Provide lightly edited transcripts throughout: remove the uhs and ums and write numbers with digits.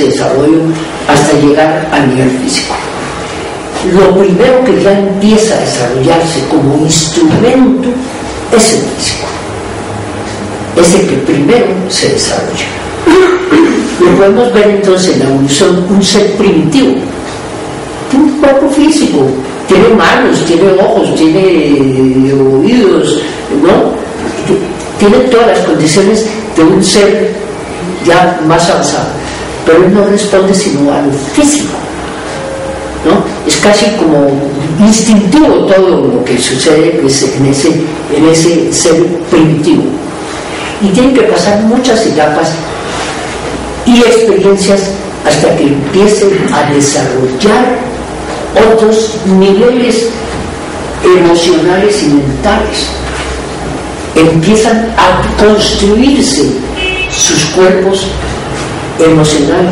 desarrollo hasta llegar al nivel físico. Lo primero que ya empieza a desarrollarse como instrumento es el físico. Es el que primero se desarrolla. Lo podemos ver entonces en la evolución, un ser primitivo. Tiene un cuerpo físico, tiene manos, tiene ojos, tiene oídos, ¿no? Tiene todas las condiciones de un ser ya más avanzado, pero él no responde sino a lo físico, ¿no? Es casi como instintivo todo lo que sucede en ese ser primitivo, y tiene que pasar muchas etapas y experiencias hasta que empiece a desarrollar otros niveles emocionales y mentales. Empiezan a construirse sus cuerpos emocional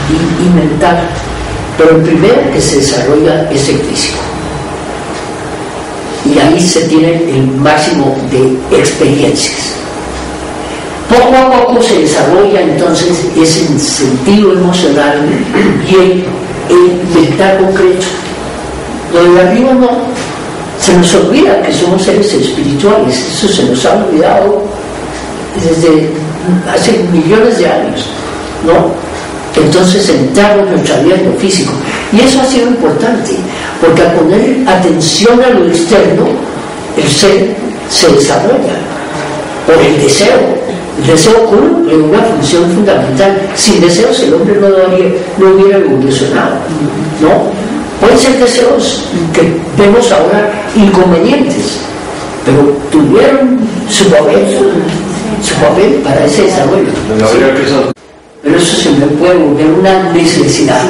y mental, pero el primero que se desarrolla es el físico, y ahí se tiene el máximo de experiencias. Poco a poco se desarrolla entonces ese sentido emocional y el mental concreto. Lo de arriba no, se nos olvida que somos seres espirituales, eso se nos ha olvidado desde hace millones de años, ¿no? Entonces entramos nuestra vida en lo físico, y eso ha sido importante, porque al poner atención a lo externo, el ser se desarrolla por el deseo. El deseo cumple una función fundamental. Sin deseos el hombre no hubiera evolucionado, ¿no? Pueden ser deseos que vemos ahora inconvenientes, pero tuvieron su papel para ese desarrollo. Pero eso se me puede volver una necesidad,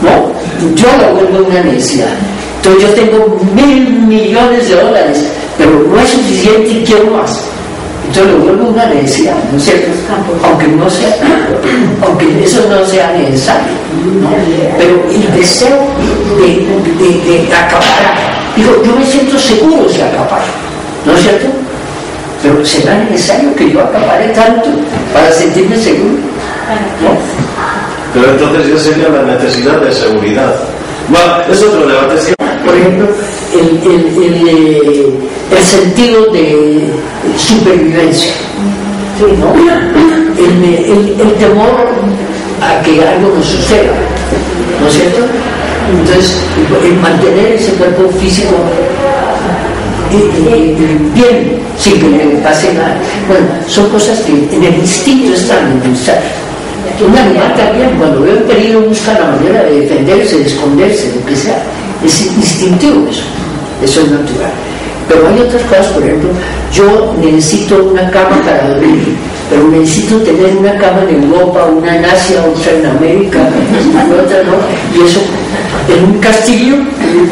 ¿no? Yo lo vuelvo una necesidad. Entonces yo tengo $1.000 millones, pero no es suficiente y quiero más. Entonces lo vuelvo una necesidad, ¿no es cierto? Aunque eso no sea necesario, ¿no? Pero el deseo de acaparar, digo, yo me siento seguro si acaparo, ¿no es cierto? Pero ¿será necesario que yo acapare tanto para sentirme seguro? ¿No? Pero entonces ya sería la necesidad de seguridad. Bueno, es otro debate. ¿Sí? Por ejemplo, el sentido de supervivencia, ¿sí, no? El temor a que algo nos suceda, ¿no es cierto? Entonces, el mantener ese cuerpo físico bien, sin que le pase nada. Bueno, son cosas que en el instinto están en el ser. Un animal también, cuando ve un peligro, busca la manera de defenderse, de esconderse, lo que sea. Es instintivo eso es natural. Pero hay otras cosas, por ejemplo, yo necesito una cama para dormir, pero necesito tener una cama en Europa, una en Asia, otra en América, otra no, y eso en un castillo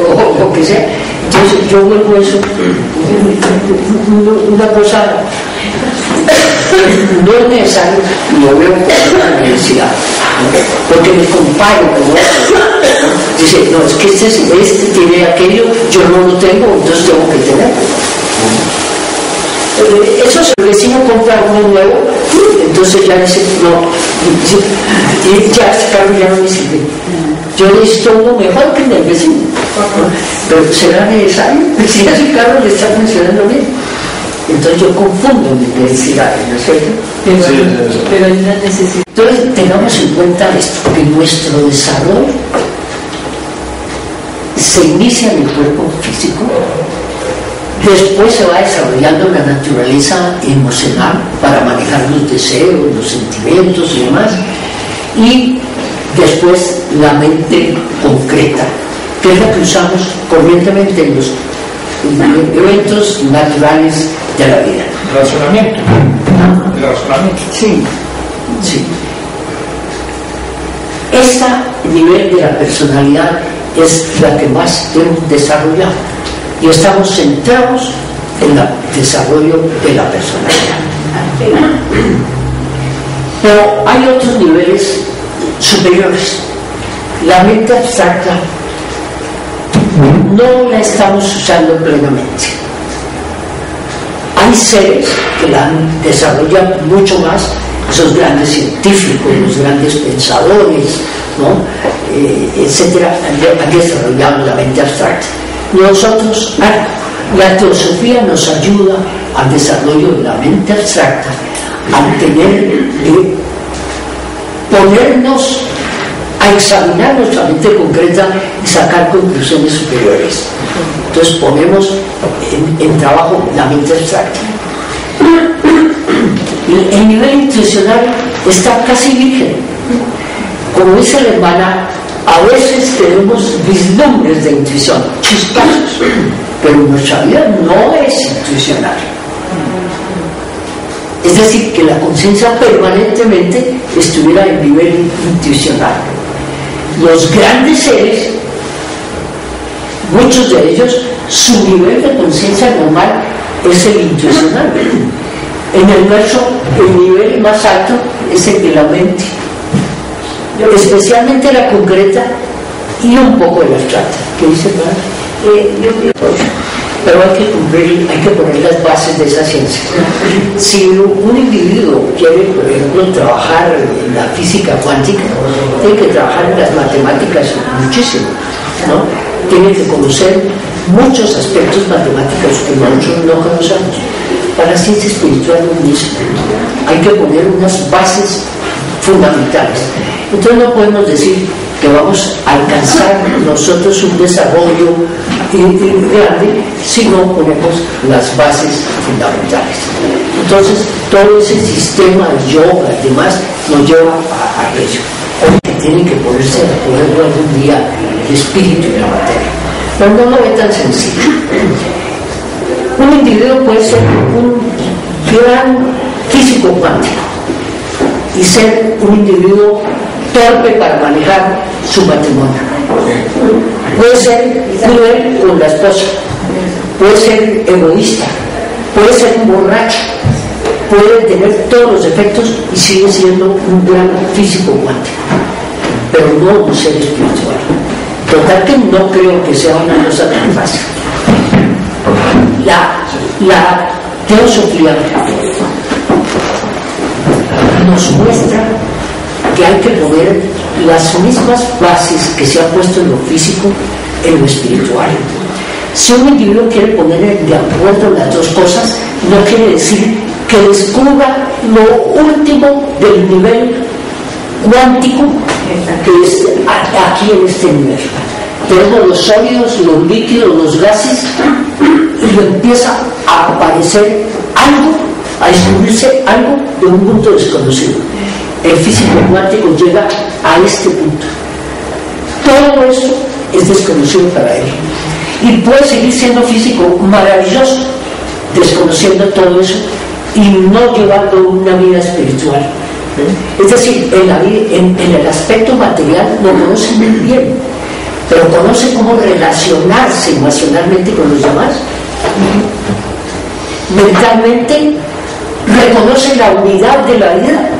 o lo que sea. Entonces yo vuelvo eso una cosa no es necesario, y lo veo como una necesidad, ¿no? Porque me comparo con otro, ¿no? Dice, no, es que este tiene aquello, yo no lo tengo, entonces tengo que tenerlo. Eso si el vecino compra uno nuevo, entonces ya dice, no, ya este carro ya no me sirve, yo necesito uno mejor que el del vecino, ¿no? Pero será necesario, si ese carro le está funcionando bien. Entonces yo confundo mis necesidades, ¿no es cierto? Pero hay una necesidad. Entonces tengamos en cuenta esto, que nuestro desarrollo se inicia en el cuerpo físico, después se va desarrollando la naturaleza emocional para manejar los deseos, los sentimientos y demás, y después la mente concreta, que es la que usamos corrientemente en los eventos naturales de la vida. Razonamiento. El razonamiento. Sí, sí. Este nivel de la personalidad es la que más hemos desarrollado y estamos centrados en el desarrollo de la personalidad. Pero hay otros niveles superiores. La mente abstracta no la estamos usando plenamente. Hay seres que la desarrollan mucho más, esos grandes científicos, los grandes pensadores, ¿no? Etcétera, han desarrollado la mente abstracta. Nosotros, la teosofía nos ayuda al desarrollo de la mente abstracta, al tener ponernos a examinar nuestra mente concreta y sacar conclusiones superiores. Entonces ponemos en trabajo la mente abstracta. El nivel intuicional está casi virgen. Como dice la hermana, a veces tenemos vislumbres de intuición, chispazos, pero nuestra vida no es intuicional. Es decir, que la conciencia permanentemente estuviera en nivel intuicional. Los grandes seres, muchos de ellos, su nivel de conciencia normal es el intuicional. En el nuestro, el nivel más alto es el de la mente, especialmente la concreta y un poco de la abstracta. ¿Qué dice el Pero hay que poner las bases de esa ciencia. Si un individuo quiere, por ejemplo, trabajar en la física cuántica, tiene que trabajar en las matemáticas muchísimo, ¿no? Tiene que conocer muchos aspectos matemáticos que nosotros no conocemos. Para la ciencia espiritual lo mismo. Hay que poner unas bases fundamentales. Entonces no podemos decir que vamos a alcanzar nosotros un desarrollo grande si no ponemos las bases fundamentales. Entonces todo ese sistema de yoga y demás nos lleva a ello. Porque tiene que ponerse de acuerdo algún día el espíritu y la materia. Pero no lo ve tan sencillo. Un individuo puede ser un gran físico cuántico y ser un individuo torpe para manejar su matrimonio. Puede ser cruel con la esposa, puede ser egoísta, puede ser un borracho, puede tener todos los defectos y sigue siendo un gran físico cuántico, pero no un ser espiritual. Total que no creo que sea una cosa tan fácil. La teosofía nos muestra que hay que poner las mismas bases que se han puesto en lo físico en lo espiritual. Si un individuo quiere poner de acuerdo las dos cosas, no quiere decir que descubra lo último del nivel cuántico que es aquí en este universo. Tenemos los sólidos, los líquidos, los gases, y empieza a aparecer algo, a descubrirse algo de un punto desconocido. El físico cuántico llega a este punto. Todo eso es desconocido para él. Y puede seguir siendo físico maravilloso, desconociendo todo eso y no llevando una vida espiritual. Es decir, en el aspecto material lo conoce muy bien, pero conoce cómo relacionarse emocionalmente con los demás. Mentalmente reconoce la unidad de la vida.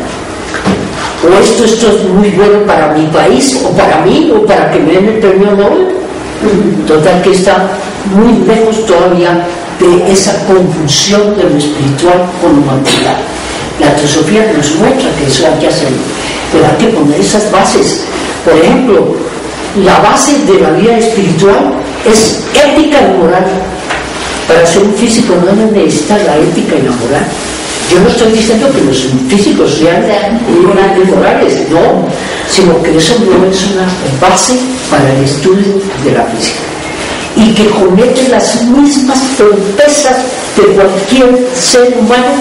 O esto es muy bueno para mi país, o para mí, o para que me den el premio Nobel. Total que está muy lejos todavía de esa confusión de lo espiritual con lo material. La teosofía nos muestra que eso hay que hacerlo, pero hay que poner esas bases. Por ejemplo, la base de la vida espiritual es ética y moral. Para ser un físico no necesita la ética y la moral. Yo no estoy diciendo que los físicos sean morales, no, sino que eso no es una base para el estudio de la física. Y que comete las mismas torpezas de cualquier ser humano,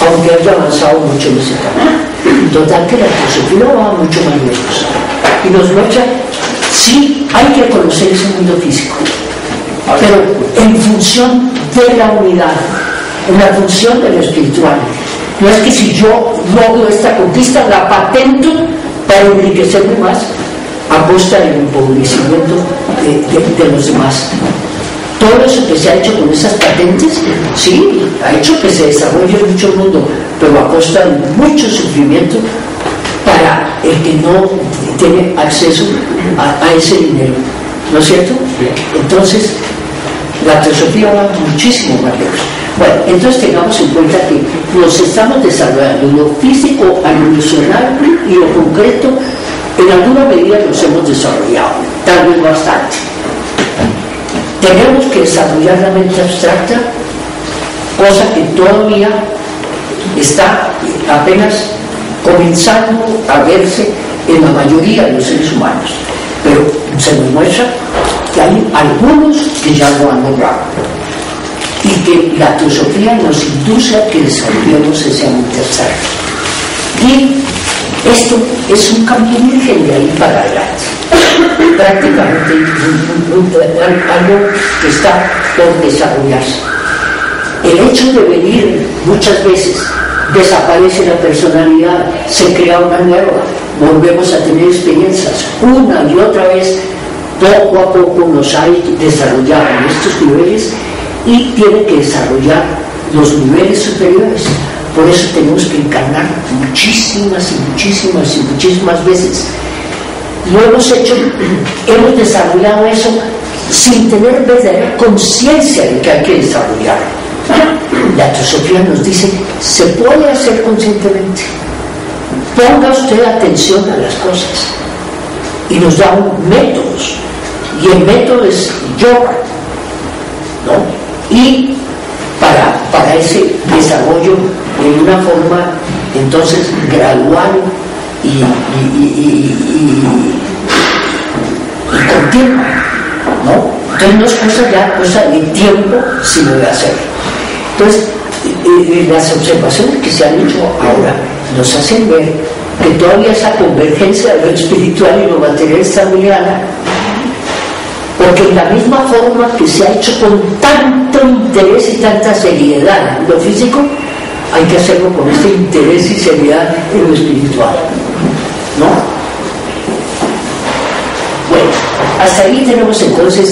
aunque haya avanzado mucho en ese camino. Total que la filosofía va mucho más lejos. Y nos muestra, sí, hay que conocer ese mundo físico, pero en función de la unidad, en la función de lo espiritual. No es que si yo logro esta conquista, la patento para enriquecerme más a costa del empobrecimiento de los demás. Todo eso que se ha hecho con esas patentes, sí, ha hecho que se desarrolle mucho el mundo, pero a costa de mucho sufrimiento para el que no tiene acceso a ese dinero. ¿No es cierto? Entonces, La teosofía va muchísimo más lejos. Bueno, entonces tengamos en cuenta que nos estamos desarrollando lo físico a lo emocional y lo concreto, en alguna medida nos hemos desarrollado, tal vez bastante. Tenemos que desarrollar la mente abstracta, cosa que todavía está apenas comenzando a verse en la mayoría de los seres humanos, pero se nos muestra que hay algunos que ya lo han logrado y que la teosofía nos induce a que desarrollemos esa mente abstracta. Y esto es un cambio virgen de ahí para adelante, prácticamente algo que está por desarrollarse. El hecho de venir muchas veces, desaparece la personalidad, se crea una nueva, volvemos a tener experiencias una y otra vez, poco a poco nos hay desarrollado en estos niveles y tiene que desarrollar los niveles superiores. Por eso tenemos que encarnar muchísimas veces. Lo hemos desarrollado eso sin tener verdadera conciencia de que hay que desarrollarlo. La teosofía nos dice, se puede hacer conscientemente. Ponga usted atención a las cosas. Y nos da métodos. Y el método es yoga, ¿no? Y para ese desarrollo en una forma entonces gradual y continua, ¿no? Entonces no es cosa de tiempo, sino de hacerlo. Entonces las observaciones que se han hecho ahora nos hacen ver que todavía esa convergencia de lo espiritual y lo material está muy lejana, porque en la misma forma que se ha hecho con tanto interés y tanta seriedad en lo físico, hay que hacerlo con ese interés y seriedad en lo espiritual, ¿no? Bueno, hasta ahí tenemos entonces